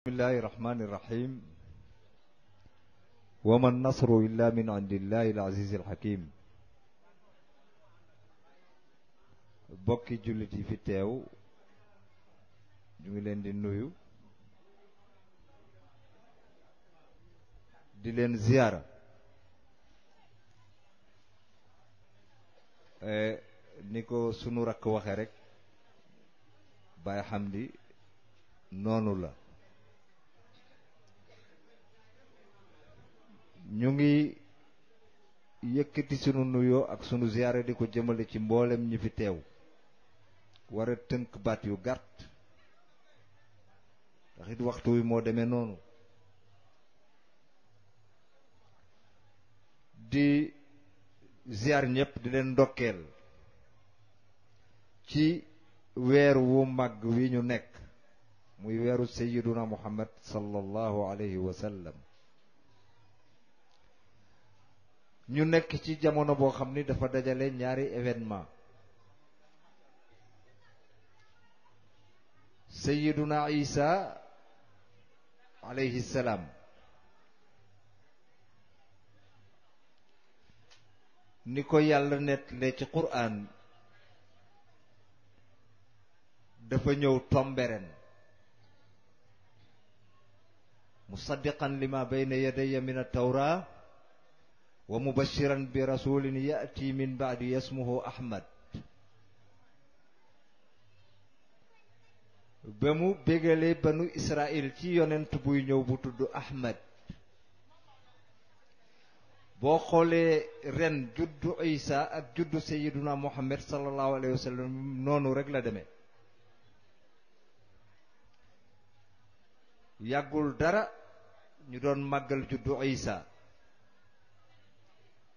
بسم الله الرحمن الرحيم وما النصر إلا من عند الله العزيز الحكيم bokki jullit yi fi teew ñu ngi leen di nuyu di leen ziyaara ni ko sunu rakk waxe rek Baay Hamdi noonu la ñu ngi yëkkati sunu nuyoo ak sunu ziyaare di ko jëmale ci mboolem ñi fi teew war a tënk baat yu gàtt ndax it waxtu wi moo demee noonu di ziyaar ñépp di leen ndokkeel ci weer wu màgg wi ñu nekk muy weeru sayyiduna Muhammad sallallahu alayhi wa sallam ñu nekk ci jamono boo xam ni dafa dajale ñaari événement sayyiduna Isa alayhi salaam ni ko yàlla nettali ci Qur'an dafa ñëw tomberen musaddiqan lima bayna yadayya min at-tawra wa mubashiran bi rasulin ya'ti min ba'di yasmuhu Ahmad ba mu bégalee banu Israël ci yonent buy ñëw bu tudd Ahmad boo xoolee ren juddu Isa ak juddu Sayyiduna Muhammad sallallahu alayhi wa sallam noonu rek la demee yàggul dara ñu doon màggal juddu Isa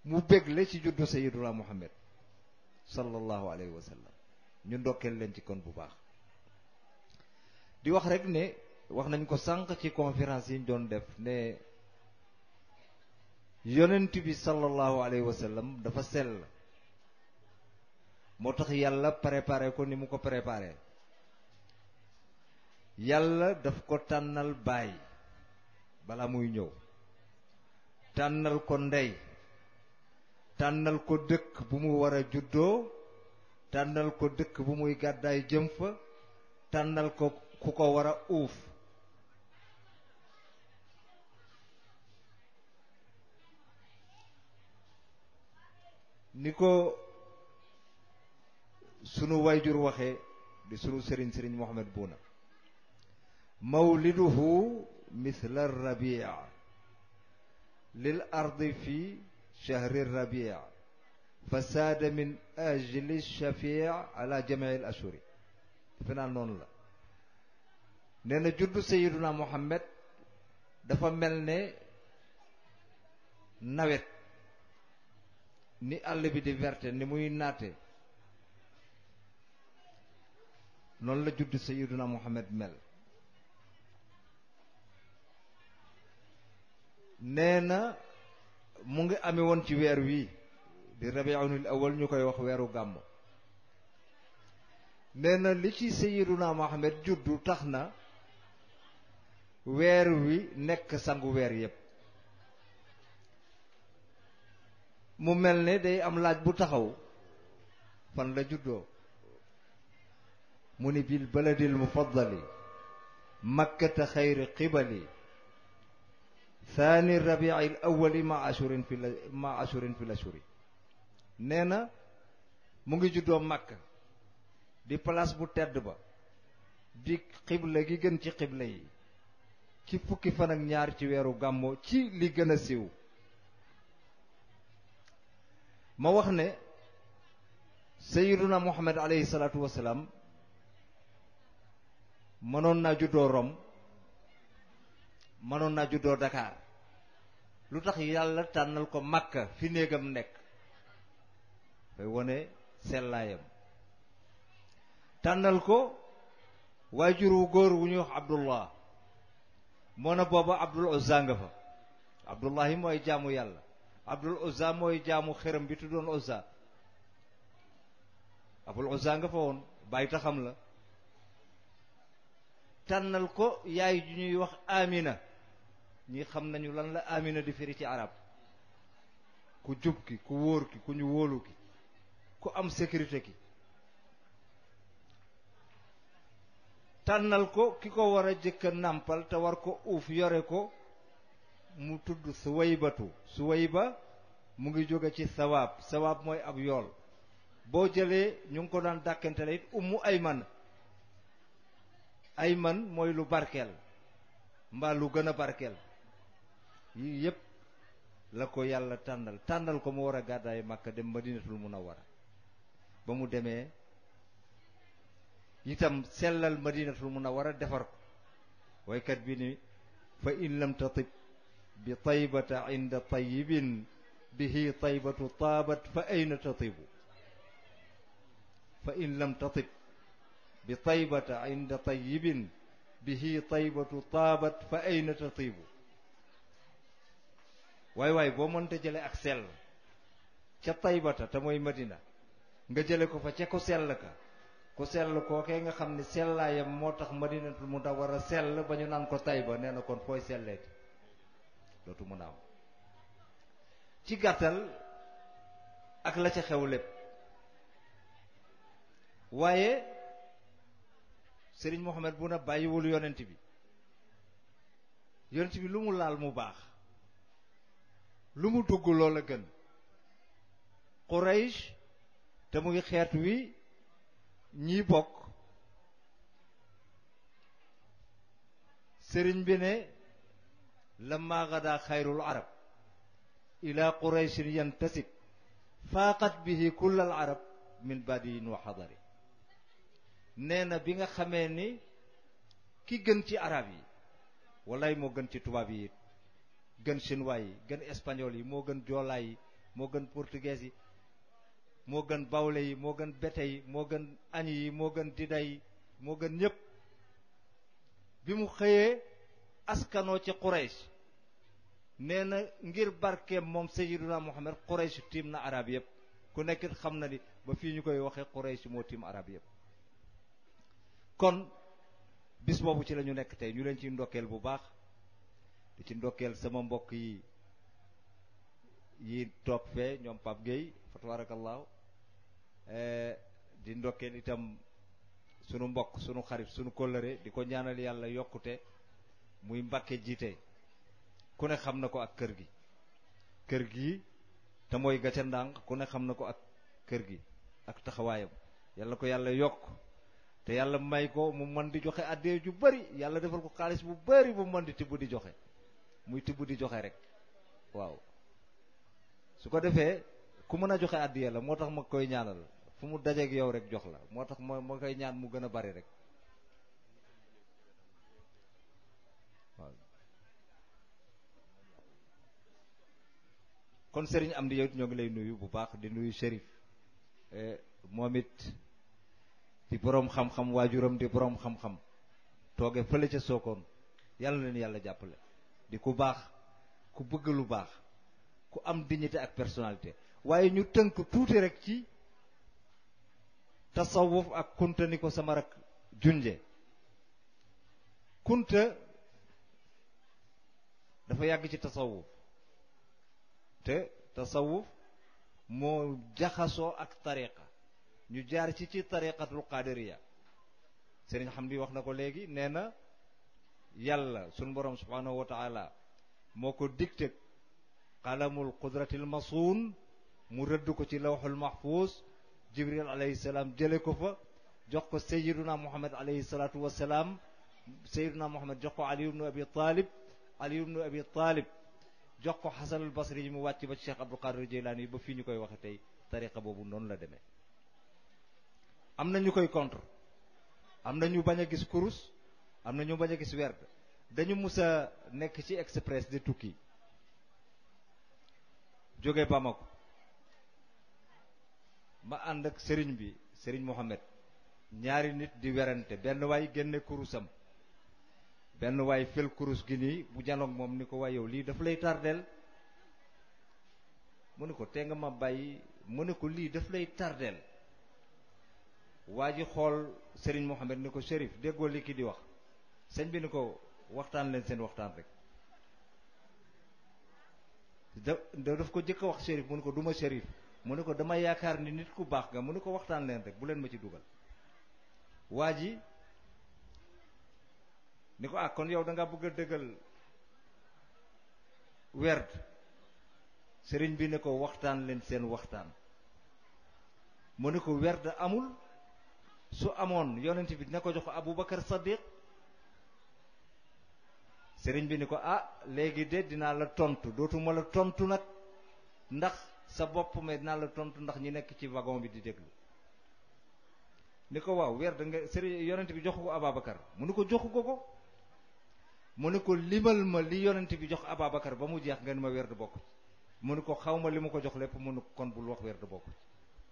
mu bégle ci juddu Sayyiduna Muhammad sallallahu alayhi wa sallam ñu ndokkeel leen ci kon bu baax di wax rek ne wax nañ ko sànq ci conférence yi ñu doon def ne yonent bi sallallahu alayhi wa sallam dafa sell moo tax yàlla préparé ko ni mu ko préparé yàlla daf ko tànnal baay bala muy ñëw tànnal ko ndey tànnal ko dëkk bu mu war a juddoo tànnal ko dëkk bu muy gàddaay jëm fa tànnal ko ku ko war a uuf ni ko sunu wayjur waxee di sunu sëriñ Mohamed Bouna mawliduhu mithla rabia lil ardi fi shahri rabia fasaada min ajli shafii ala jamii al ashuri defe naa noonu la nee na juddu Sayyiduna Muhammad dafa mel ne nawet ni àll bi di verte ni muy naate noonu la juddu Sayyiduna Muhammad mel nee na mu ngi amee woon ci weer wi di rabiul awal ñu koy wax weeru gàmmu nee na li ci Sayyiduna Muhammad juddu tax na weer wi nekk sangu weer yépp mu mel ne day am laaj bu taxaw fan la juddoo mu ni bil baladil mufaddali makkata xayri qibali thani rabiil awali ma ashurin fi lashuri nee na mu ngi juddoo Makka di place bu tedd ba di xibla gi gën ci xibla yi ci fukki fan ak ñaar ci weeru gàmmo ci li gën a siiw ma wax ne Sayyiduna Muhammad alayhi salaatu wasalaam mënoon naa juddoo Rome mënoon naa juddoo Dakar lu tax yàlla tànnal ko Makka fi néegam nekk fay wone sellaayam tànnal ko waajur wu góor wu ñuy wax Abdullah moo na booba Abdul Uzza nga fa Abdullahi mooy jaamu yàlla Abdul Uzza mooy jaamu xërëm bi tuddoon Uzza Abdul Uzza nga fa woon bàyyi taxam la tànnal ko yaay ju ñuy wax Amina. ñi xam nañu lan la Amina di firi ci arab ku jub ki ku wóor ki ku ñu wóolu ki ku am sécurité ki. tànnal ko ki ko war a jëkka nàmpal te war ko uuf yore ko mu tudd Suwaybatu. Suwayba mu ngi jóge ci sawaab. sawaab mooy ab yool. boo jëlee ñu ngi ko daan dàkkantele it Ummu Ayman. Ayman mooy lu barkeel mbaa lu gën a barkeel. yii yépp la ko yàlla tànnal ko mu war a gàddaay Makka dem Madinatul Munawwara. ba mu demee itam sellal Madinatul Munawwara defar ko. waykat bi ni fa in lam tatib bi taybata inda tayyibin bihi taybatu taabat fa ayna tatibu. fa in lam tatib bi taybata inda tayyibin bihi taybatu taabat fa ayna tatibu. waay boo mënta jële ak sell ca taybata te mooy Madina nga jële ko fa ca ko sell ka. ku sell kookee nga xam ne sellaayam moo tax Madinatul Munawwara sell ba ñu naan ko Tayba. nee na kon fooy selleeti dootu mën a am. ci gàttal ak la ca xew lépp. waaye Sëriñ Mohamed bu na bàyyiwul yonent bi. yonent bi lu mu laal mu baax. lu mu dugg loola gën. Quraysh te muy xeet wi ñii bokk. sëriñ bi ne lamma gada xayrul arab ila qurayshin yantasib faaqat bihi kullal arab min badiin wa xadari. nee na bi nga xamee ni ki gën ci arab yi walay moo gën ci tubaab yi gën chinois yi gën espagnol yi moo gën joolaa yi moo gën portugais yi moo gën bawle yi moo gën bete yi moo gën añ yi moo gën dida yi moo gën ñépp. bi mu xëyee askanoo ci Quraysh nee na ngir barkeem moom Sayyiduna Muhammad Quraysh tiim na arab yépp. ku nekkit xam na ni ba fii ñu koy waxee Quraysh moo tiim arab yépp. kon bis boobu ci la ñu nekk tey ñu leen ciy ndokkeel bu baax. di ci ndokkeel sama mbokk yi toog fee ñoom Pape Gueye fa tabarakallahu. di ndokkeel itam sunu mbokk sunu xarit sunu kóllëre di ko ñaanal yàlla yokkute muy Mbàkke jiite. ku ne xam na ko ak kër gi te mooy ga ca ndànk ku ne xam na ko ak kër gi ak taxawaayam. yàlla ko yàlla yokk te yàlla may ko mu mën di joxe àddee ju bari. yàlla defal ko xaalis bu bari bu mën di tibb di joxe. muy tibb di joxe rek. waaw su ko defee ku mën a joxe àddiya la moo tax ma koy ñaanal fu mu dajeeg yow rek jox la moo tax ma koy ñaan mu gën a bari rek. waaw kon Serigne Amdi yow ñoo ngi lay nuyu bu baax di nuyu Chérif. moom it di boroom xam-xam waajuram di boroom xam-xam tooge fële ca Sokone yàlla leen yàlla jàppale. di ku baax ku bëgg lu baax ku am dignité ak personnalité. waaye ñu tënk tuuti rek ci tasawuf ak kunta ni ko sama rak junje. kunta dafa yàgg ci tasawuf te tasawuf moo jaxasoo ak tariqa. ñu jaar ci tariqatul qadiriya. Sëriñ Hamdi wax na ko léegi nee na yàlla sunu borom subhanahu wa taala moo ko dicté qalamul qudratil masuun mu rëdd ko ci lawxul mahfuus. Jibril alayhi salaam jële ko fa jox ko Sayyiduna Muhammad alayhi salaatu wa salaam. Sayyiduna Muhammad jox ko Ali ibn Abi Talib. Ali ibn Abi Talib jox ko Xasanul Basri yi mu wàcc ba ci Cheikh Abdul Qadir Jeylaani ba fii ñu koy waxe tey. tariqa boobu noonu la demee. am na ñu koy contre. am na ñu bañ a gis kurus. am na ñu bañ a gis werd. dañu mus a nekk ci express di tukki jóge Bamako. ma ànd ak sëriñ bi sëriñ Mohamed. ñaari nit di werante benn waay génne kurusam. benn waay fel kurus gi nii bu janoog moom ni ko waay yow lii daf lay tardeel. mu ne ko te nga ma bàyyi mu ne ko lii daf lay tardeel. waa ji xool Serigne Mohamed ni ko Chérif déggoo li ki di wax sëñ bi ni ko waxtaan leen seen waxtaan rek daf ko jëkk a wax shérif mu ne ko duma shérif mu ne ko dama yaakaar ni nit ku baax nga mu ne ko waxtaan leen rek bu leen ma ci dugal waa ji ni ko kon yow da nga bëgg a dëggal werd sëriñ bi ne ko waxtaan leen seen waxtaan mu ne ko werd amul su amoon yonent bi dina ko jox Aboubacar Saddiq sëriñ bi ni ko léegi de dinaa la tontu dootuma la tontu nag ndax sa bopp mais dinaa la tontu ndax ñi nekk ci wagon bi di déglu ni ko waaw werd nga sëriñ yonent bi joxu ko Aboubacar mu ne ko joxu ko mu ne ko limal ma li yonent bi jox Aboubacar ba mu jeex ngeen ma werd bokk mu ne ko xaw ma li ma ko jox lépp mu ne ko kon bul wax werd bokk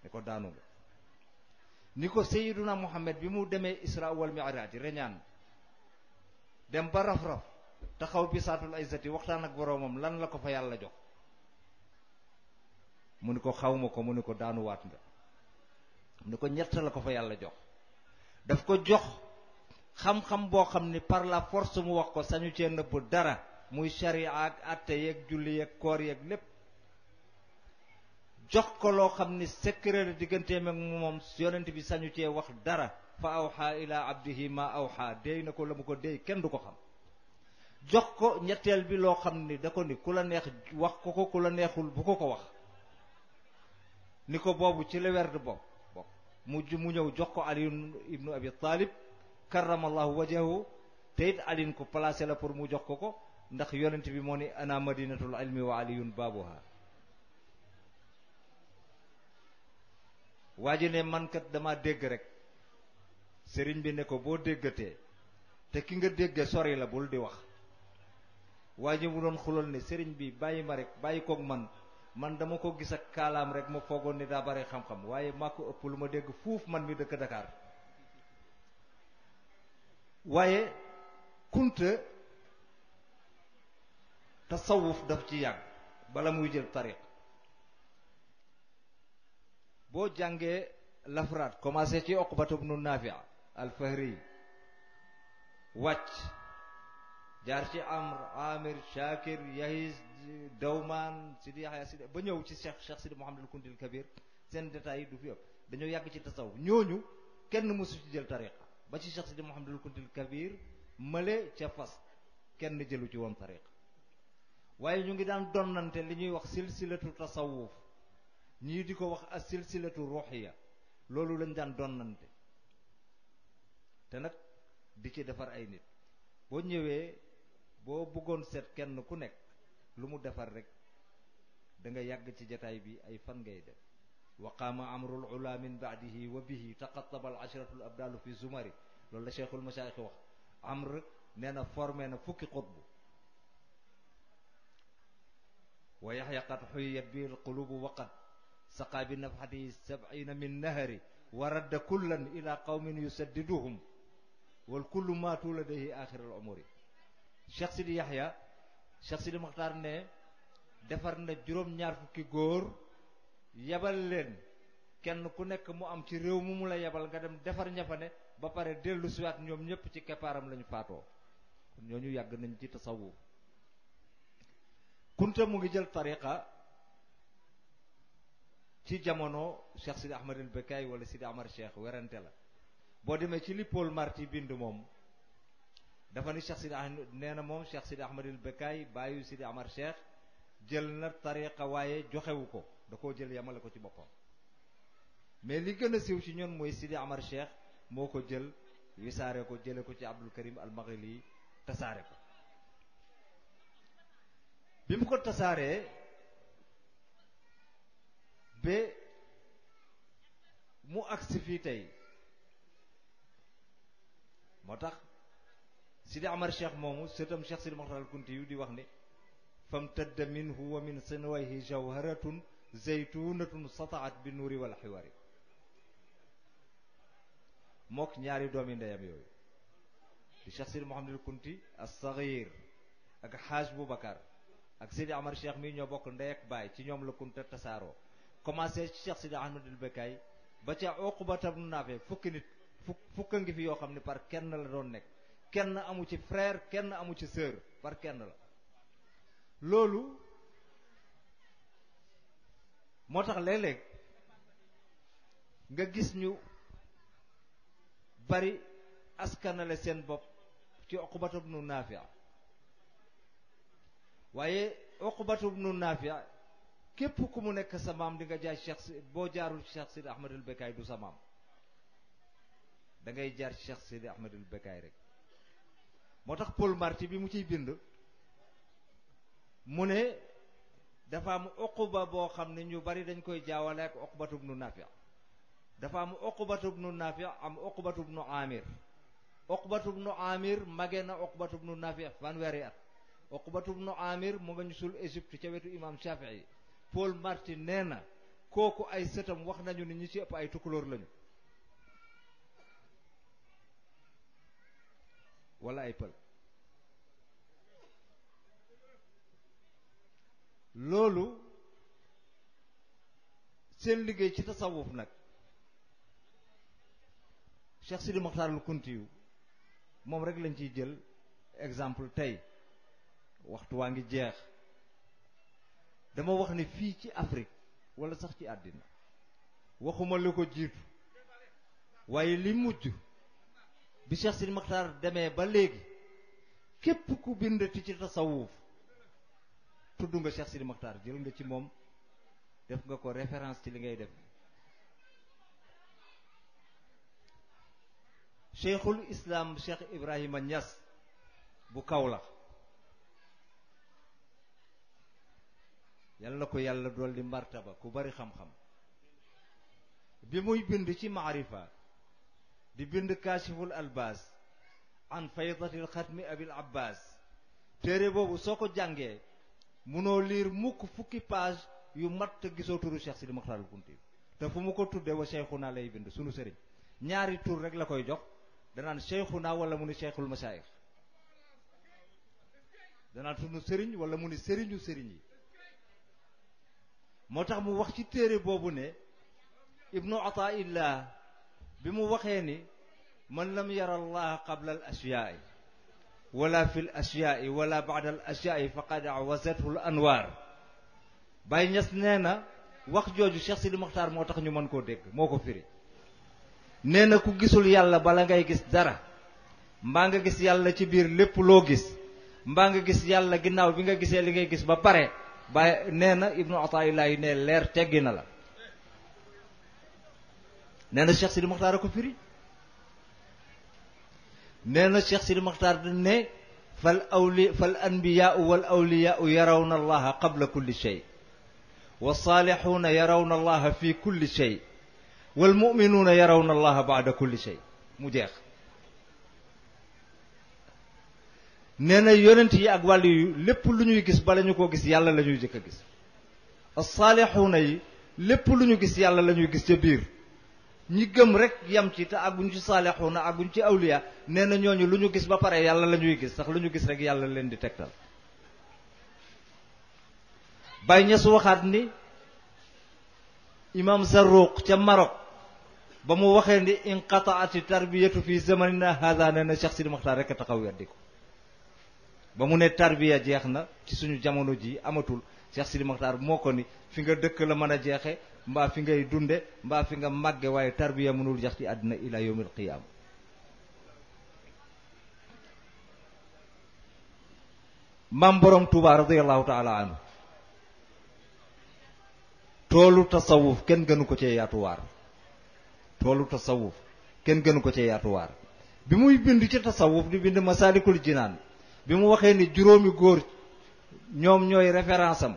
ni ko daanu nga ni ko Sayyiduna Muhammad bi mu demee Isra wal Mi'raj reñaan dem ba raf-raf taxaw bisaatul izzati waxtaan ak boroomam lan la ko fa yàlla jox mu ni ko xawma ko mu ni ko daanuwaat nga mu ni ko ñett la ko fa yàlla jox daf ko jox xam-xam boo xam ni par la force mu wax ko sañu cee nëbb dara muy sharia ak atte yeeg julli yeeg koor yeeg lépp jox ko loo xam ni secret la digganteem ak moom yonent bi sañu cee wax dara fa awxa ila abdihi ma awxa déy na ko la mu ko déy kenn du ko xam jox ko ñetteel bi loo xam ni da ko ni ku la neex wax ko ku la neexul bu ko wax ni ko boobu ci la werd bokk mu ñëw jox ko Ali ibnu Abi Talib karamallahu wajhahu te it alin ko placé la pour mu jox ko ndax yonent bi moo ni ana madinatul ilmi wa aliyun baabuha waa ji ne man kat dama dégg rek sëriñ bi ne ko boo déggatee te ki nga dégge sori la bul di wax waa ji mu doon xulal ne sëriñ bi bàyyi ma rek bàyyi koog man dama ko gis ak kaalaam rek ma foogoon ni daa bare xam-xam waaye maa ko ëpp lu ma dégg fuuf man mi dëkk Dakar waaye kunta tasawuf daf ci yàgg bala muy jël tariq boo jàngee lafraat commencé ci Uqbatu bnu Naafi al-Fahri wàcc jaar ci Amr Amir Shakir Yahiz Dawman Sidi Yahya Sidi ba ñëw ci Cheikh Sidi Mouhamadul Kuntil Kabir seen détails yi du fi ëpp dañoo yàgg ci tasawuf ñooñu kenn mësu ci jël tariqa ba ci Cheikh Sidi Mouhamadul Kuntil Kabir male ca fas kenn jëlu ci woon tariqa waaye ñu ngi daan donnante li ñuy wax silsilatu tasawuf ñii di ko wax as silsilatu ruhiya loolu lañ daan donnante te nag di ci defar ay nit boo ñëwee boo bëggoon seet kenn ku nekk lu mu defar rek da nga yàgg ci jataay bi ay fan ngay def wa qaama amrul ula min baadihi wa bihi taqattaba al ashratu al abdalu fi zumari loolu la cheikhul masaayix wax amr nee na formé na fukki xutbu wa yaxya qad xuyiyat bi al qulubu waqad saqa bi nafxatihi sab'ina min nahari wa radda kullan ila qawmin yusaddiduhum wal kullu maatu ladayhi axiral umuri Cheikh Sidi Yaxya Cheikh Sidi Maxtaar ne defar na juróom-ñaar fukki góor yebal leen kenn ku nekk mu am ci réew mu la yebal nga dem defar ñafa ne ba pare dellu siwaat ñoom ñëpp ci keppaaram lañu faatoo ñooñu yàgg nañ ci tasawuf kunta mu ngi jël tariqa ci jamono Cheikh Sidi Ahmad al Bekkaay wala Sidi Amar Cheikh werante la boo demee ci li Paul Marty bind moom dafa ni Cheikh Sidi nee na moom Cheikh Sidi Ahmad al Bekkaay bàyyu Sidi Amar Cheikh jël na tariqa waaye joxewu ko da koo jël yamale ko ci boppam mais li gën a siiw ci ñoon mooy Sidi Amar Cheikh moo ko jël wisaare ko jële ko ci Abdul Karim al Maghili tasaare ko bi mu ko tasaaree ba mu agsi fii tey moo tax Sidi Amar Cheikh moomu sëtam Cheikh Sidi Moxtar al Kunti yu di wax ni fam tëdda minhu wa min sinwayhi jawharatun zaytunatun sataat bi nuuri wal xiwari mook ñaari doomi ndeyam yooyu di Cheikh Sidi Mohamadul Kunti as-Saghir ak Xaaj Boubacar ak Sidi Amar Cheikh mi ñoo bokk ndey ak baay ci ñoom la Kunta tasaaroo commencé ci Cheikh Sidi Ahmadul Bekkaay ba ca Uqbata ibn Naafi fukki nit fukka ngi fi yoo xam ne par kenn la doon nekk kenn amu ci frère kenn amu ci sœur par kenn la loolu moo tax léeg-léeg nga gis ñu bari askanale seen bopp ci Uqbatu bnu Naafi waaye Uqbatu bnu Naafi képp ku mu nekk sa maam di nga jaay Cheikh boo jaarul ci Cheikh Sidi Ahmed al Bekkaay du sa maam da ngay jaar ci Cheikh Sidi Ahmed al Bekkaay rek moo tax Paul Marty bi mu ciy bind mu ne dafa am Uqba boo xam ne ñu bari dañ koy jaawale ak Uqbatu bnu Naafi dafa am Uqbatu bnu Naafi am Uqbatu bnu Amir Uqbatu bnu Amir mage na Uqbatu bnu Naafi fanweeri at Uqbatu bnu Amir mu nga ñu sul Égypte ca wetu imam Shafii Paul Marty nee na kooku ay sëtam wax nañu ni ñi ci ëpp ay tukulóor lañu wala ay pël loolu seen liggéey ci tasawuf nag Cheikh Sidi Mokhtar al Kuntiyu moom rek lañ ciy jël exemple tey waxtu waa ngi jeex dama wax ni fii ci Afrique wala sax ci àddina waxuma lu ko jiitu waaye li mujj bi Cheikh Sidi Mokhtar demee ba léegi képp ku bindati ci tasawuf tudd nga Cheikh Sidi Mokhtar jël nga ci moom def nga ko référence ci li ngay def Cheikhul Islam Cheikh Ibrahima Niass bu Kaolack yal na ko yàlla dolli martaba ku bari xam-xam bi muy bind ci maarifa di bind kaashiful albaas an faydatil xatmi abil abbas téere boobu soo ko jàngee munoo liir mukk fukki page yu mat te gisoo turu Cheikh Sidi Mokhtar al Kunti te fu mu ko tuddee wa cheikhuna lay bind sunu sëriñ ñaari tur rek la koy jox danaan cheikhuna wala mu ni cheikhul masaayix danaan sunu sëriñ wala mu ni sëriñu sëriñ yi moo tax mu wax ci téere boobu ne ibnu ataillah bi mu waxee ni man lam yara allah qabla al ashyaai wala fi l ashyaai wala ba'da al ashyaai faqad awasathu al anwaar Baye Niass nee na wax jooju Cheikh Sidi Mokhtar moo tax ñu mën koo dégg moo ko firi nee na ku gisul yàlla bala ngay gis dara mbaa nga gis yàlla ci biir lépp loo gis mbaa nga gis yàlla ginnaaw bi nga gisee li ngay gis ba pare Baye nee na ibnu ataillah yi ne leer teggi na la nee na Cheikh Sidi Mokhtar a ko firi nee na Cheikh Sidi Mokhtar ne fal anbiyaau wal awliyaau yarawna allaha qabla kulli shay wa saalixuuna yarawna allaha fi kulli shay wal muminuuna yarawna allaha baada kulli shay mu jeex nee na yonent yi ak wàllu yu lépp lu ñuy gis bala ñu ko gis yàlla la ñuy jëkk a gis as-saalixuuna yi lépp lu ñu gis yàlla la ñuy gis ca biir ñi gëm rek yam ci te àgguñ ci saalixuuna àgguñ ci awliya nee na ñooñu lu ñu gis ba pare yàlla la ñuy gis sax lu ñu gis rek yàlla leen di tegtal Baye Niass waxaat ni imam Zarruq ca Maroc ba mu waxee ni inqataati tarbiyatu fi zamanina hada nee na Cheikh Sidi Mokhtar rek a taxaw weddi ko ba mu ne tarbiya jeex na ci suñu jamono ji amatul Cheikh Sidi Mokhtar moo ko ni fi nga dëkk la mën a jeexe mbaa fi ngay dunde mbaa fi nga màgge waaye tarbiya mënul jeex ci àddina ila yawmil qiyaama maam borom Tuuba radiyallahu taala anhu toolu tasawuf kenn gënu ko cee yaatuwaar toolu tasawuf kenn gënu ko cee yaatuwaar bi muy bind ci tasawuf di bind Masaalikul Jinaan bi mu waxee ni juróomi góor ñoom ñooy référence am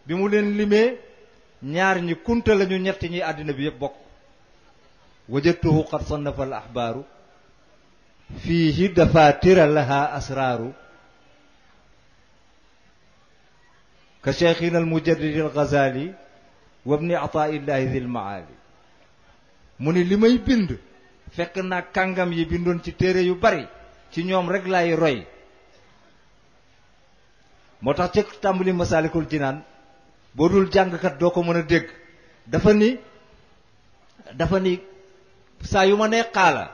bi mu leen limee ñaar ñi kunta lañu ñett ñi àddina bi yëpp bokk wajadtuhu qad sannafa al ahbaaru fiihi dafatira laha asraaru ka cheikhina al mujaddid al ghazali wa ibni ataillahi dhil maali mu ni li may bind fekk naa kàngam yi bindoon ci téere yu bari ci ñoom rek lay roy moo tax ci tàmbali Masaalikul Jinaan boo dul jàngkat doo ko mën a dégg dafa ni saa yu ma nee xaala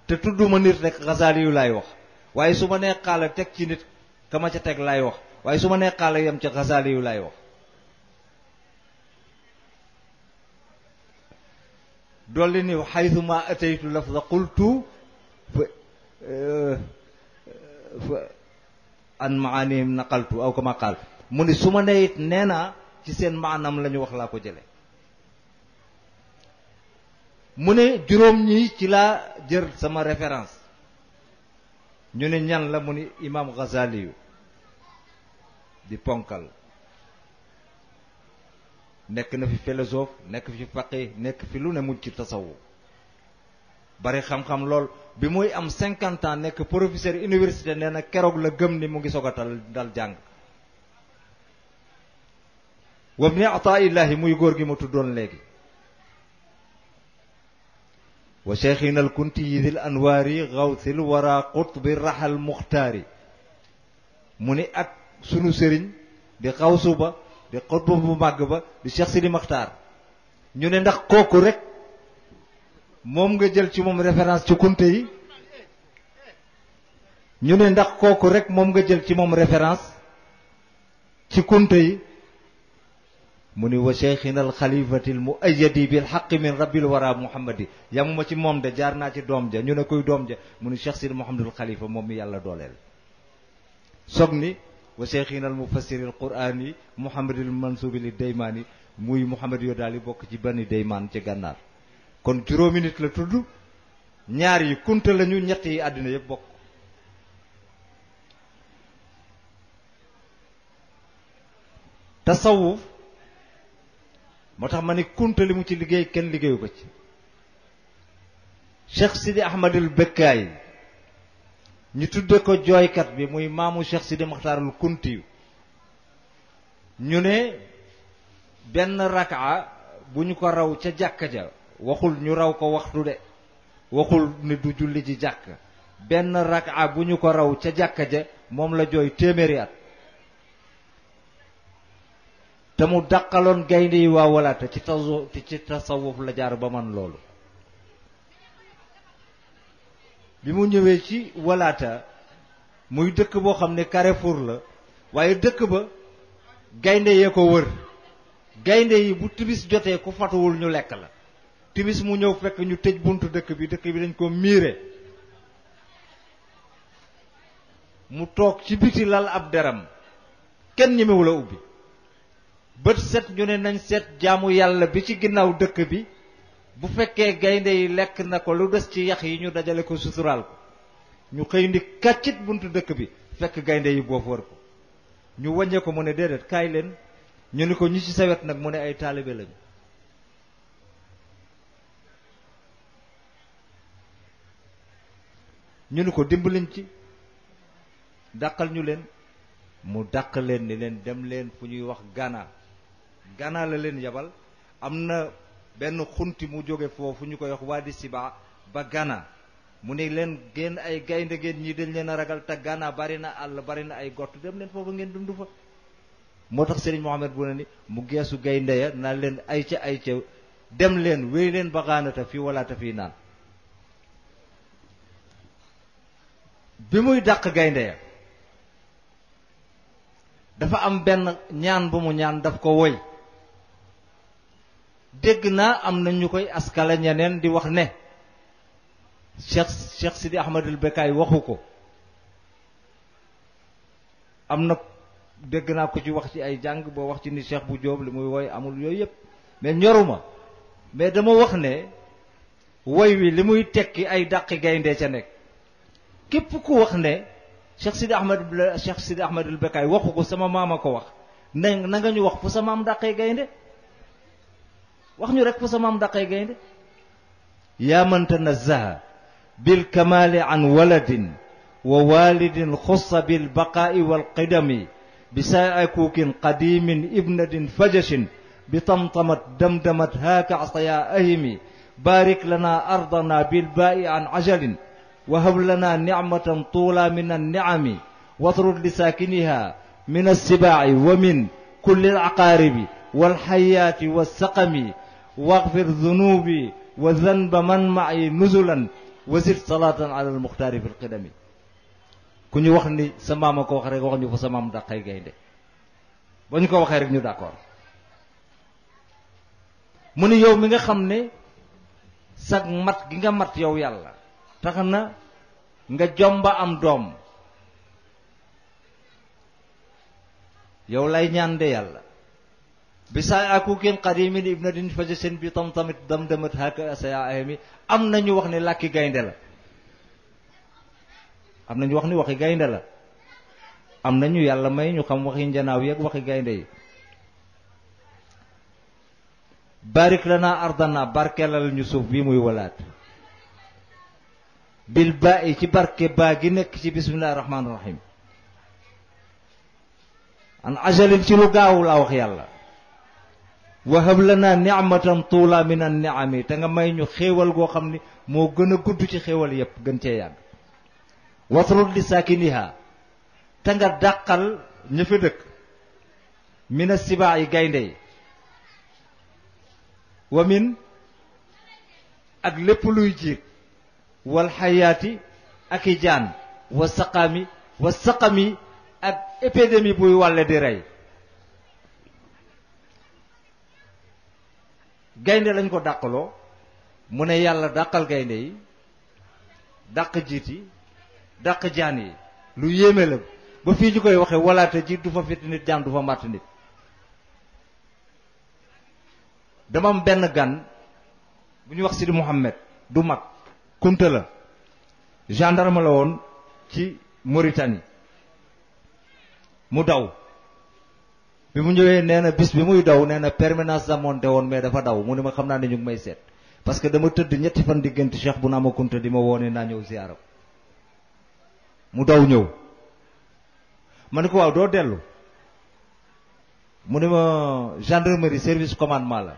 te tudduma nit rek Ghazali yu laay wax waaye su ma nee xaala teg ci nit kama ca teg laay wax waaye su ma nee xaala yam ca Xasaali yu laay wax dolli ni xaytuma ataytu lafza qultu fa an maanihim naqaltu aw kama qaal mu ni su ma nee it nee naa ci seen maanam la ñu wax laa ko jële mu ne juróom ñi ci laa jër sama référence ñu ne ñan la mu ni imam Ghazali yu di ponkal nekk na fi philosophe nekk fi faqih nekk fi lu ne mujj ci tasawuf bari xam-xam lool bi muy am 50 ans nekk professeur université nee na keroog la gëm ni mu ngi sogatal dal jàng wa ibni ataillahi muy góor gi ma tuddoon léegi wa cheikhina al kunti dil anwaari gawsil wara qutbi raxal muxtaari mu ni ak sunu sëriñ di xawsu ba di xutbu bu màgg ba di Cheikh Sidi Maxtaar ñu ne ndax kooku rek moom nga jël ci moom référence ci kunte yi ñu ne ndax kooku rek moom nga jël ci moom référence ci kunte yi mu ni wa cheikhina al xalifati al muayyadi bil xaqi min rabbil wara muhammadi yamuma ci moom de jaar naa ci doom ja ñu ne koy doom ja mu ni Cheikh Sidi Mouhamadul Xalifa moom mi yàlla dooleel soog ni wa cheikhina al mufassiri al qur'ani muhammadil mansubi li daymaani muy muhammad yoo daal di bokk ci bani daymaan ci gànnaar kon juróomi nit la tudd ñaar yi kunta lañu ñett yi àddina yëpp bokk tasawuf moo tax ma ni kunta li mu ci liggéey kenn liggéeyu ko ci Cheikh Sidi Ahmadul Bekkaay ñu tudde ko jooykat bi muy maamu Cheikh Sidi Maxtaarul Kunti ñu ne benn rakaa bu ñu ko raw ca jàkka ja waxul ñu raw ko waxtu de waxul ni du julli ji jàkk benn rakaa bu ñu ko raw ca jàkka ja moom la jooy téeméeri at te mu dàqaloon gaynde yi waa walaata ci tasawuf la jaar ba man loolu bi mu ñëwee ci walaata muy dëkk boo xam ne Carrefour la waaye dëkk ba gaynde yee ko wër gaynde yi bu timis jotee ku fatuwul ñu lekk la timis mu ñëw fekk ñu tëj buntu dëkk bi dañ ko miire mu toog ci biti lal ab deram kenn ñemewu la ubbi bët set ñu ne nañ seet jaamu yàlla bi ci ginnaaw dëkk bi bu fekkee gaynde yi lekk na ko lu des ci yax yi ñu dajale ko suturaal ko ñu xëy ndi kàccit buntu dëkk bi fekk gaynde yi boofu wër ko ñu wàññee ko mu ne déedéet kaay leen ñu ni ko ñi ci sawet nag mu ne ay taalibe lañu ñu ni ko dimbaliñ ci dàqal ñu leen mu dàq leen ni leen dem leen fu ñuy wax Gana la leen yabal am na benn xunti mu jóge foofu ñu koy wax Wadi Siba ba Gana mu ne leen génn ay gaynde ngeen ñii dañ leen a ragal te Gana bari na àll bari na ay gott dem leen foofu ngeen dund fa moo tax Serigne Mohamed bu ne ni mu geesu gaynde ya naa leen ay ca dem leen wéy leen ba xaanata fii walaata fii naan bi muy dàq gaynde ya dafa am benn ñaan bu mu ñaan daf ko woy dégg naa am na ñu koy askala ñeneen di wax ne Cheikh Sidi Ahmadul Bekkaay waxu ko am na dégg naa ko ci wax ci ay jàng boo wax ci ni Cheikh bu Jóob li muy woy amul yooyu yëpp mais ñoruma mais dama wax ne woy wi li muy tekki ay dàqi gaynde ca nekk képp ku wax ne Cheikh Sidi Ahmadul Bekkaay waxu ko sama maama ko wax na nga ñu wax fu sa maam dàqee gaynde wax ñu rek fu sa maam dàqee gaynde yaa man tanazzaha bil kamali an waladin wa walidin xussa bil baqaa'i wal qidami bi saakukin qadimin ibnadin fajashin bi tamtamat damdamat haaka asaya ahimi barik lana ardana bil baa'i an ajalin وهب لنا نعمة طولا من النعم واطرد لساكنها من السباع ومن كل العقارب والحيات والسقم واغفر ذنوبي وذنب من معي نزلا وزد صلاة على المختار في القدم ku ñu wax ni sa maam a ko wax rek wax ñu fa sa maam dàqay gaynde ba ñu ko waxee rek ñu d'accord mu ni yow mi nga xam ne sag mat gi nga mat yow yàlla tax na nga jomba am doom yow lay ñaan de yàlla bisaay akukin qadimin ibnadin fajasen bi tam tamit dam damat haka asaya ahami am nañu wax ni làkki gaynde la am nañu wax ni waxi gaynde la am nañu yàlla may ñu xam waxi njanaaw yeeg waxi gaynde yi barik lana ardana barkelal ñu suuf bii muy walaat bil baa yi ci barke baa gi nekk ci bismillahi rahmaani rahim an ajalin ci lu gaaw laa wax yàlla wahab lana ni'matan tuula min an ni'ami te nga may ñu xéewal goo xam ni moo gën a gudd ci xéewal yépp gën cee yàgg wasrud li saakiniha te nga dàqal ña fa dëkk mina sibaa yi gaynde yi wa min ak lépp luy jiit wal xayaati ak i jaan wa saqami ak épidémie buy wàlle di rey gaynde lañ ko dàqaloo mu ne yàlla dàqal gaynde yi dàq jiit yi dàq jaan yi lu yéeme la ba fii ñu koy waxee walaate jiit du fa fitt nit jaan du fa màtt nit dama am benn gan bu ñuy wax Sidi Mouhamed du mag kunta la gendarme la woon ci Mauritanie mu daw bi mu ñëwee nee na bis bi muy daw nee na permanence da monté woon mais dafa daw mu ne ma xam naa ne ñu ngi may seet parce que dama tëdd ñetti fan diggante Cheikh bu naa ma kunta di ma woone naa ñëw ziyaara mu daw ñëw ma ne ko waaw doo dellu mu ne ma gendarmerie service commandement la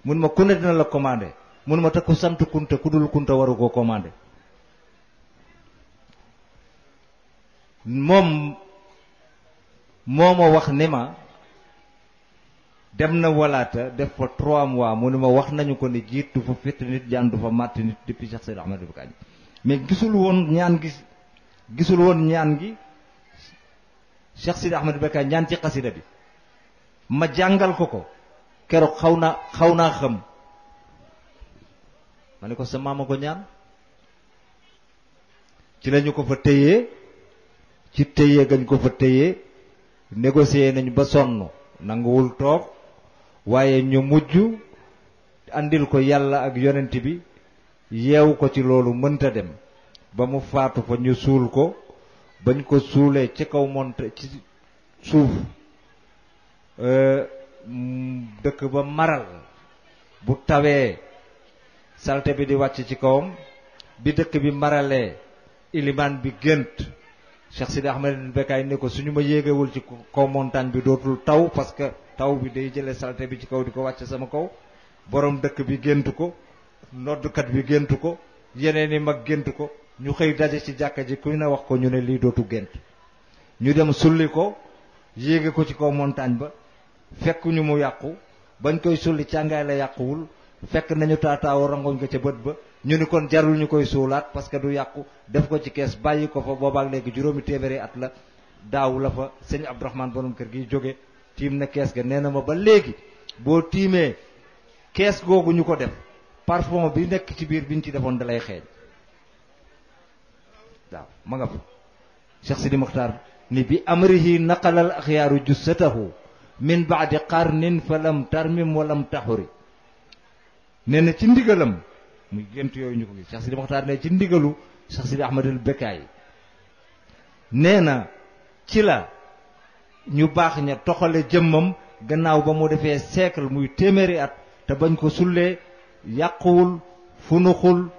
mu ne ma ku ne dina la commandé mu ne ma te ku sant kunta ku dul kunta waru koo commandé moom moo ma wax ni ma dem na walaata def fa 3 mois mu ne ma wax nañu ko ni jiit du fa fett nit jaan du fa màtt nit depuis Cheikh Seydi Ahmed Bakaay mais gisul woon ñaan gi Cheikh Seydi Ahmed Bakaay ñaan ci xasida bi ma jàngal ko keroog xaw naa xam ma ne ko sa maama ko ñaan ci lañu ko fa téyee ci téyee gañ ko fa téyee négocier nañu ba sonn nanguwul toog waaye ñu mujj andil ko yàlla ak yonent bi yeewu ko ci loolu mënta dem ba mu faatu fa ñu suul ko bañ ko suulee ci kaw monte ci suuf dëkk ba maral bu tawee salte bi di wàcc ci kawam bi dëkk bi maralee ilimaan bi gént Cheikh Sidi Ahmed Bekaay ne ko suñu ma yéegewul ci kaw montagne bi dootul taw parce que taw bi day jëlee salte bi ci kaw di ko wàcc sama kaw borom dëkk bi gént ko noddukat bi gént ko yeneen i mag gént ko ñu xëy daje ci jàkka ji ku ne wax ko ñu ne lii dootu gént ñu dem sulli ko yéege ko ci kaw montagne ba fekk ñu mu yàqu bañ koy sulli càngaay la yàquwul fekk nañu taataawu rangoñ ko ca bët ba ñu ni kon jarul ñu koy suulaat parce que du yàqu def ko ci kees bàyyi ko fa boobaak léegi juróomi téeméeri at la daaw la fa sëñ Abdourahmane borom kër gi jóge tiim na kees ga nee na ma ba léegi boo tiimee kees googu ñu ko def parfum bi nekk ci biir biñ ci defoon dalay xeeñ waaw ma nga fa Cheikh Sidi Mokhtar ni bi amrihi naqalal axyaaru jussatahu min baadi qarnin fa lam tarmim walam taxuri nee na ci ndigalam muy gént yooyu ñu ko gis Cheikh Sidi Mokhtar ne ci ndigalu Cheikh Sidi Ahmadul Bekaay nee na ci la ñu baax ña toxale jëmmam gannaaw ba mu defee siècle muy téeméeri at te bañ ko sullee yàquwul funuxul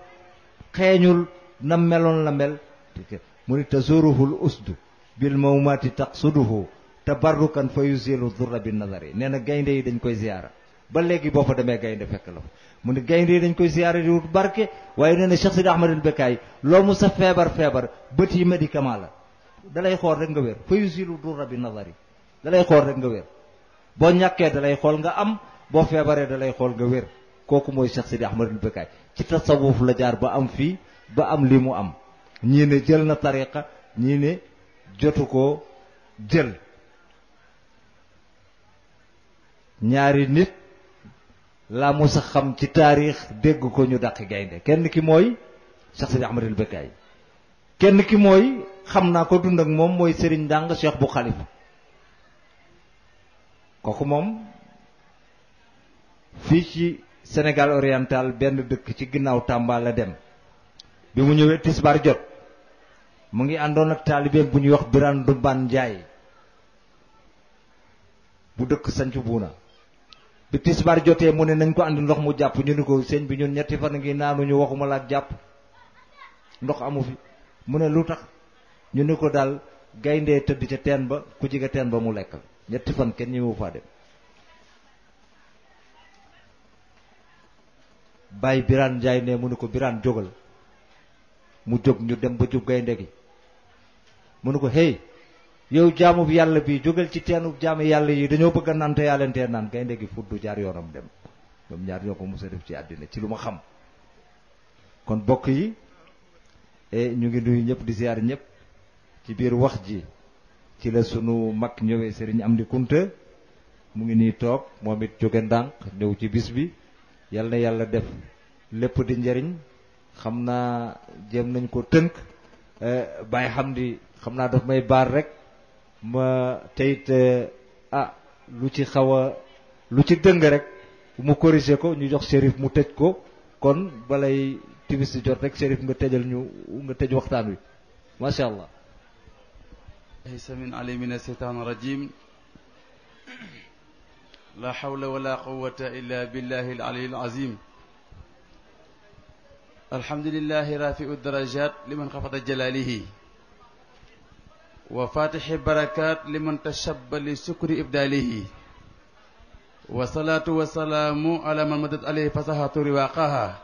xeeñul na meloon la mel mu ni tazuruhul usdu bil mawmati taqsuduhu tabarrukan fa yuzilu durra bin nazari nee na gaynde yi dañ koy ziyaara ba léegi boo fa demee gaynde fekk la fa mu ne gaynde yi dañ koy ziyaara di wut barke waaye nee na Cheikh Sidi Ahmadul Bekaay loo mu sa feebar bët yi médicament la dalay xool rek nga wér fa yuzilu durra bin nazari dalay xool rek nga wér boo ñàkkee dalay xool nga am boo feebaree dalay xool nga wér kooku mooy Cheikh Sidi Ahmadul Bekaay ci tasawuf la jaar ba am fii ba am li mu am ñii ne jël na tariqa ñii ne jotu ko jël. ñaari nit laa mos a xam ci taarix dégg ko ñu dàq gaynde, kenn ki mooy Cheikh Sidi Ahmadul Bekkaay, kenn ki mooy xam naa ko dund ak moom mooy Serigne Ndang Cheikh bu Khalifa. kooku moom fii ci Sénégal oriental benn dëkk ci ginnaaw Tamba la dem. bi mu ñëwee tisbaar jot mu ngi àndoon ak taalibeem bu ñuy wax Birane Ndumbaan Njaay bu dëkk Sancu Buuna. bi tisbaar jotee mu ne nañ ko andi ndox mu jàpp, ñu ni ko sëñ bi ñun ñetti fan ngi naanuñu, waxuma la ak jàpp, ndox amu fi. mu ne lu tax? ñu ni ko daal gayndee tëdd ca teen ba, ku jige teen ba mu lekkal, ñetti fan kenn ñi mu faa dem. Baye Birane Njaay ne mu ne ko Birane jógal, mu jóg, ñu dem ba jub gaynde gi. mu ne ko hey yow jaamu bi yàlla bi jógal ci teenu jaamu yàlla yi, dañoo bëgg a naan te yaa leen tee naan. gaynde gi fuddu jaar yoonam dem. ñoom ñaar ñoo ko mos a def ci àddina ci lu ma xam. kon bokk yi ñu ngi nuyu ñëpp di ziar ñëpp. ci biir wax ji ci la sunu mag ñëwee Serigne Amdi Kunta, mu ngi nii toog moom it jóge ndànk ñëw ci bis bi. yal na yàlla def lépp di njëriñ. xam naa jéem nañ ko tënk. Baye Hamdi xam naa daf may baar rek ma teyit lu ci xaw a lu ci dëng rek mu corrigé ko, ñu jox Chérif mu tëj ko. kon balay timis di jot rek Chérif nga tëjal nga tëj waxtaan wi macha allah. samin ali min asheytaan rajim. la hawla wala quwwata illa billahi al-ali al-azim. alhamdulillahi rafi'u darajat liman xafada jalalihi wa fatixi barakat liman tashabba li sukri ibdalihi wa salatu wa salaamu ala man madat alayhi fasahatu riwaqaha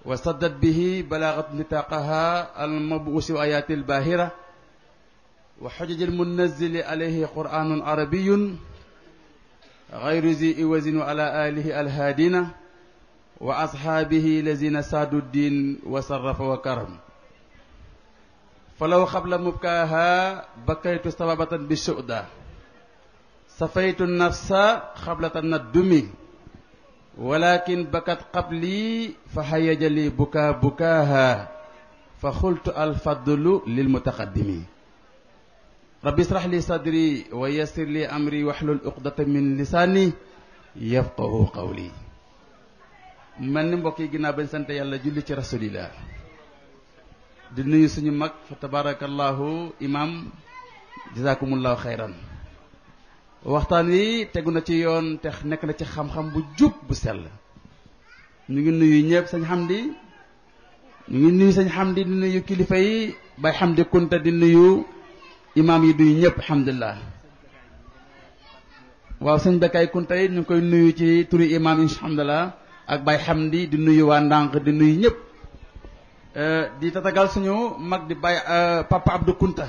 wa saddat bihi balagat nitaqaha almabuusi wa ayati albahira wa xujaj almunazili alayhi quranun arabiyun gayru zi iwazin wa ala alihi alhaadina wa ashaabihi lazina saadu diin wa sarrafa wa karam falaw xabla mubkaaha bakaytu sababatan bi su'da safaytu nafsa xablata naddumi walakin bakat qabli fa hayaja li bukaaha fa xultu alfadlu lil mutaqaddimi rabbi israh li sadri wa yassir li amri wahlul uqdata min lisaani yafqahu qawli. mel ni mbokk yi ginnaaw bañ sant yàlla julli ci rasulillah di nuyu suñu mag fa tabarakallahu imam jazakumullahu xayran. waxtaan wi tegu na ci yoon te nekk na ci xam-xam bu jub bu sell. ñu ngi nuyu ñëpp sëñ Hamdi, ñu ngi nuyu sëñ Hamdi di nuyu kilifa yi Baye Hamdi Kunta, di nuyu imam yi duy ñëpp alhamdulilah. waaw sëñ Bekkaay Kunta yi ñu ngi koy nuyu ci turi imam alhamdulilah ak Baye Hamdi, di nuyu waa Ndànk, di nuyu ñëpp. di tatagal suñu mag di Baye Papa Abdou Kunta.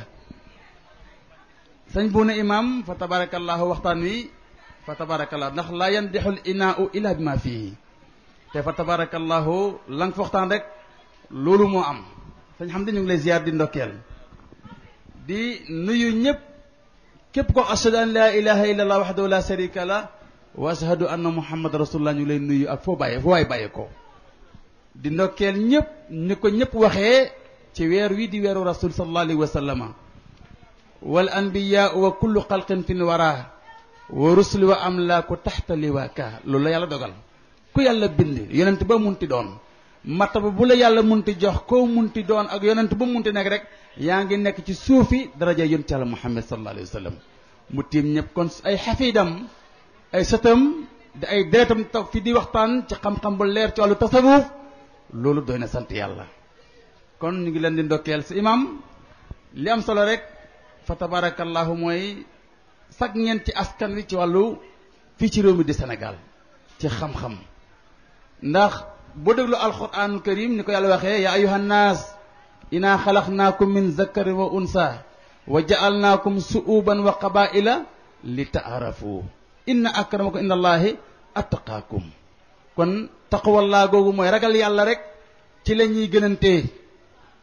sëñ Buuna imam fa tabarakallahu waxtaan wi fa tabarakallahu ndax laa yandixul inaau illa bi ma fii te fa tabarakallahu la nga fa waxtaan rek loolu moo am. sëñ Hamdi ñu ngi lay ziar di ndokkeel di nuyu ñëpp képp ko ashhadu an la ilaha illa allah wahdahu la sharika la wa ashhadu anna muhammad rasulullah ñu ngi lay nuyu ak foo waay bàyyi ko di ndokkeel ñëpp ni ko ñëpp waxee ci weer wi di weeru rasul sallallahu alayhi wa sallama wal anbiya wa kullu xalqin fin wara wa rusuli wa amlaaku taxta liwaaka. loolu la yàlla dogal ku yàlla bind yonent ba munti doon martaba bu la yàlla munti jox koo munti doon ak yonent ba munti nekk rek yaa ngi nekk ci suufi daraja yonent yàlla muhammad sallallahu alayhi wa sallam. mu tiim ñëpp kon ay xafidam ay sëtam di ay deretam toog fi di waxtaan ci xam-xam bu leer ci wàllu tasawuf loolu doy na sant yàlla. kon ñu ngi leen di ndokkeel si imam li am solo rek fa tabarakallahu mooy sag ngeen ci askan wi ci wàllu fii ci réew mi di Sénégal ci xam-xam. ndax boo déglu alquranul karim ni ko yàlla waxee ya ayuha nnaas inna xalaqnaakum min zakarin wa unsa wa ja'alnaakum su'uban wa qabaila li ta'arafu inna akramakum inda allahi attaqaakum. kon taqwallaa googu mooy ragal yàlla rek ci la ñuy gënantee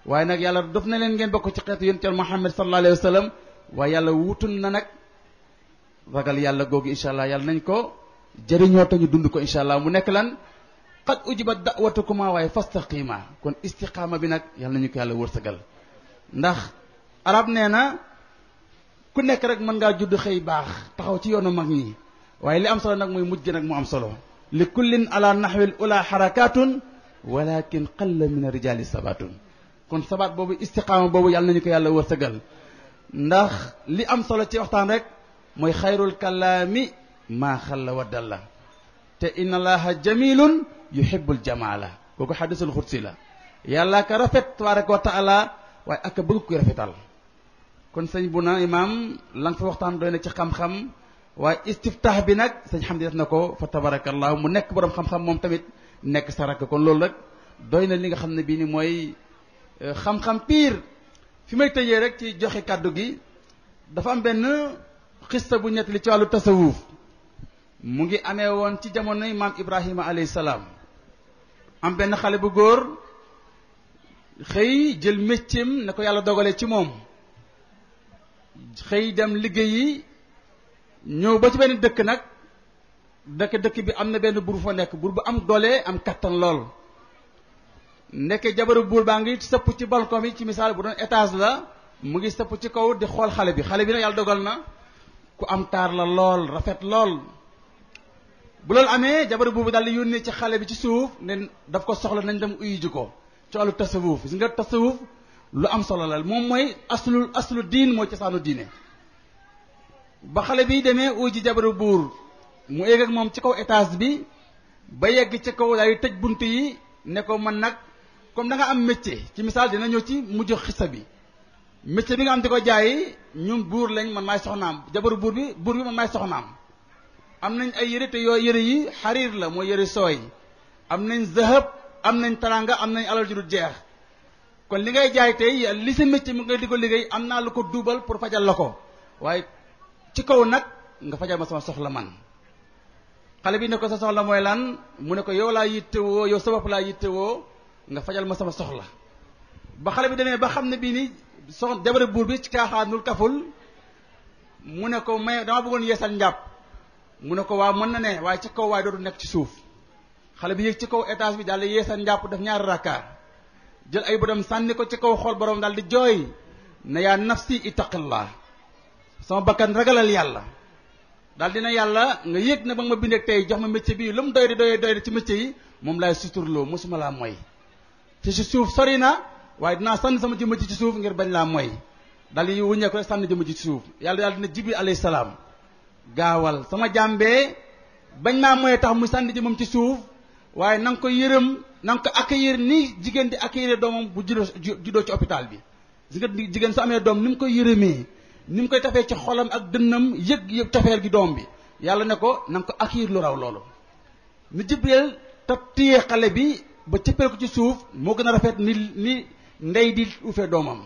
waaye nag yàlla def na leen ngeen bokk ci xeetu yonent Muhammad sallallahu alayhi wa sallam waaye yàlla wutul na nag ragal yàlla googu incha allah yàlla nañ ko jëriñoo te ñu dund ko incha allah mu nekk lan qad ujibat da'watukuma waaye fastaqima kon istiqaama bi nag yàlla nañu ko yàlla wërsëgal ndax arab nee na ku nekk rek mën ngaa judd xëy baax taxaw ci yoonu mag ñi waaye li am solo nag mooy mujj nag mu am solo li kullin ala nahwil ula harakatun walakin qalla min rijali sabatun kon sabat boobu istiqaama boobu yàlla nañu ko yàlla wërsëgal ndax li am solo ci waxtaan rek mooy xayrul kalaami maa xalla wa dalla te inna allaha jamilun yuhibbul jamala kooku xadisul xudsi la yàlla ka rafet tabaraka wa taala waaye ak bëgg kuy rafetal kon sëñ bu na imaam la nga fa waxtaan doy na ci xam-xam waaye istiftaax bi nag sëñ Hamdi def na ko fa tabarakallahu mu nekk borom xam-xam moom tamit nekk sa rakk kon loolu rek doy na li nga xam ne bii ni mooy xam-xam piir fi may tëjee rek ci joxe kàddu gi dafa am benn xista bu ñett li ci wàllu tasawuf mu ngi amee woon ci jamonoy maam Ibrahima alayhi salaam am benn xale bu góor xëy jël méccam ne ko yàlla dogalee ci moom xëy dem liggéeyi ñëw ba ci benn dëkk nag dëkk bi am na benn buur fa nekk buur bu am doole am kattan lool nekke jabaru buur baa ngi sëpp ci balcon bi ci misaal bu doon étage la mu ngi sëpp ci kaw di xool xale bi nag yàlla dogal na ku am taar la lool rafet lool bu loolu amee jabaru buur bi daal di yónnee ci xale bi ci suuf ne daf ko soxla nañ dem uyu ji ko ci wàllu tasawuf gis nga tasawuf lu am solo la moom mooy aslu diin mooy cosaanu diine ba xale bi demee uyu ji jabaru buur mu yegg ak moom ci kaw étage bi ba yegg ci kaw daal di tëj bunt yi ne ko man nag comme da nga am métier ci misaal dina ñëw ci mujj xisa bi métier bi nga am di ko jaayi ñun buur lañ man maay soxnaam jabaru buur bi man maay soxnaam am nañ ay yére te yooyu yére yi xariir la mooy yére sooy am nañ zahab am nañ taranga am nañ alal ju dul jeex kon li ngay jaay tey li sa métier mu ngay di ko liggéey am naa lu ko duubal pour fajal la ko waaye ci kaw nag nga fajal ma sama soxla man xale bi ne ko sa soxla mooy lan mu ne ko yow laa yittewoo yow sa bopp laa yittewoo nga fajal ma sama soxla ba xale bi demee ba xam ne bii ni jabaru buur bi ci kaaxaanul kaful mu ne ko may dama bëggoon yeesal njàpp mu ne ko waaw mën na ne waaye ci kaw waaye dootu nekk ci suuf xale bi yéeg ci kaw étage bi daal di yeesal njàpp def ñaari rakkaar jël ay bëtam sànni ko ci kaw xool borom daal di jooy ne yaa nafsi ittaqillah sama bakkan ragalal yàlla daal dina yàlla nga yëg na ba nga ma bindee tey jox ma métier bi lu mu doy di ci métier yi moom laay suturloo mosuma laa mooy te ci suuf sori na waaye dinaa sànni sama jëmm ci suuf ngir bañ laa mooy daal di wuññee ko sànni jëmm ci suuf yàlla daal dina jibril alayhi salaam gaawal sama jàmbee bañ maa mooy tax mu sànni jëmmam ci suuf waaye na nga ko yërëm na nga ko accueillir ni jigéen di accueillir doomam bu juddoo ci hôpital bi gis nga jigéen su amee doom ni mu koy yërëmee ni mu koy tafee ci xolam ak dënnam yëg tafeel gi doom bi yàlla ne ko na nga ko accueillir lu raw loolu ni jibril te téye xale bi ba cëppeel ko ci suuf moo gën a rafet ni ndey di ufee doomam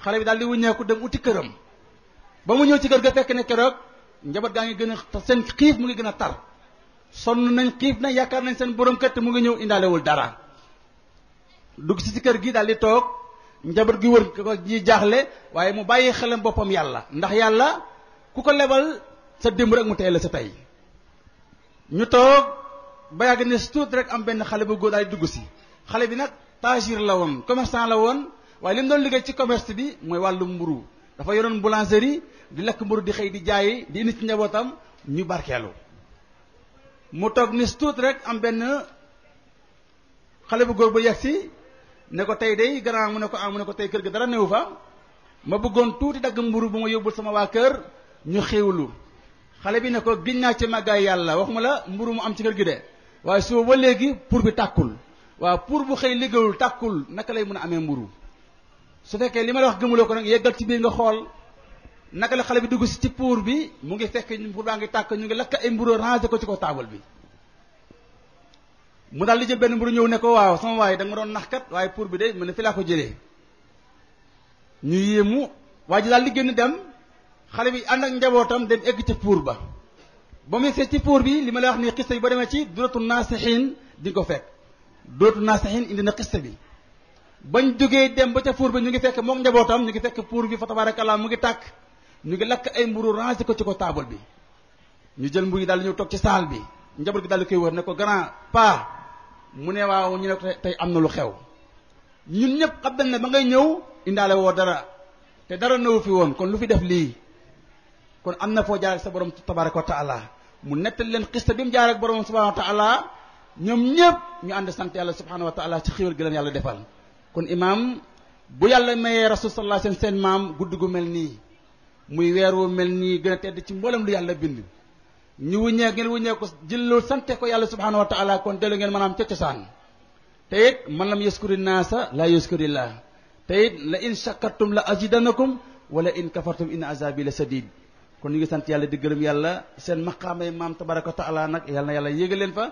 xale bi daal di wuññeeku dem uti këram ba mu ñëw ci kër ga fekk ne keroog njaboot gaa ngi gën a seen xiif mu ngi gën a tar sonn nañ xiif na yaakaar nañ seen borom kër te mu ngi ñëw indaalewul dara dugg si ci kër gi daal di toog njaboot gi wër ko ji jaaxle waaye mu bàyyi xelam boppam yàlla ndax yàlla ku ko lebal sa démb rek mu tey la sa tey ñu toog ba yàgg ne si tuuti rek am benn xale bu góor daal di dugg si xale bi nag tagir la woon commerçant la woon waaye li mu doon liggéey ci commerce bi mooy wàllu mburu dafa yoroon boulangerie di lekk mburu di xëy di jaayi di indi ci njabootam ñu barkeelu mu toog ni si tuuti rek am benn xale bu góor bu yegg si ne ko tey day gannaaw mu ne ko tey kër ga dara newu fa ma bëggoon tuuti dagg mburu bu ma yóbbul sama waa kër ñu xéewlu xale bi ne ko giñ naa ci màggaay yàlla waxuma la mburu mu am ci kër gi de waaye suba ba léegi pour bi tàkkul waaw pour bu xëy liggéeyul tàkkul naka lay mën a amee mburu su fekkee li ma la wax gëmuloo ko nag yeggal ci biir nga xool naka la xale bi dugg si ci pour bi mu ngi fekk pour baa ngi tàkk ñu ngi lakk ay mburu rangé ko ci ko taabal bi mu daal di jël benn mburu ñëw ne ko waaw sama waay da nga ma doon nax kat waaye pour bi de mu ne fi laa ko jëlee ñu yéemu waa ji daal di génn dem xale bi ànd ak njabootam dem egg ci pour ba ba muy seet ci pour bi li ma lay wax ni xista bi ba demee ci duratu naasixiin di nga ko fekk duratu naasixiin indi na xista bi bañ jógee dem ba ca fuur bi ñu ngi fekk moom njabootam ñu ngi fekk fuur bi fa tabarakallah mu ngi tàkk ñu ngi lakk ay mburu rangé ko ci ko taabal bi ñu jël mburu yi daal di ñëw toog ci saal bi njaboot gi daal di koy wër ne ko grand pa mu ne waaw ñu ne ko tey am na lu xew ñun ñëpp xam nañ ne ba ngay ñëw indaale woo dara te dara nëwu fi woon kon lu fi def lii kon am na foo jaar ak sa borom tabaraka wa taala mu nettali leen xista bi mu jaar ak borom subhanahu wa taala ñoom ñëpp ñu ànd sant yàlla subhanahu wa taala ci xéwal gi leen yàlla defal kon imaam bu yàlla mayee rasul sallallahu alayhi wasallam seen maam gudd gu mel nii muy weer wu mel nii gën a tedd ci mboolem lu yàlla bind ñu wuññee ngeen wuññee ko jël loolu sante ko yàlla subhanahu wa taala kon dellu ngeen maanaam ca cosaan te it man lam yaskuri naasa la yaskurillah te it la in shakartum la azidanakum wala in kafartum in azabi la sadid kon ñu ngi sant yàlla di gërëm yàlla seen maqaamay maam tabaraka wa taala nag yàlla na yàlla yégal leen fa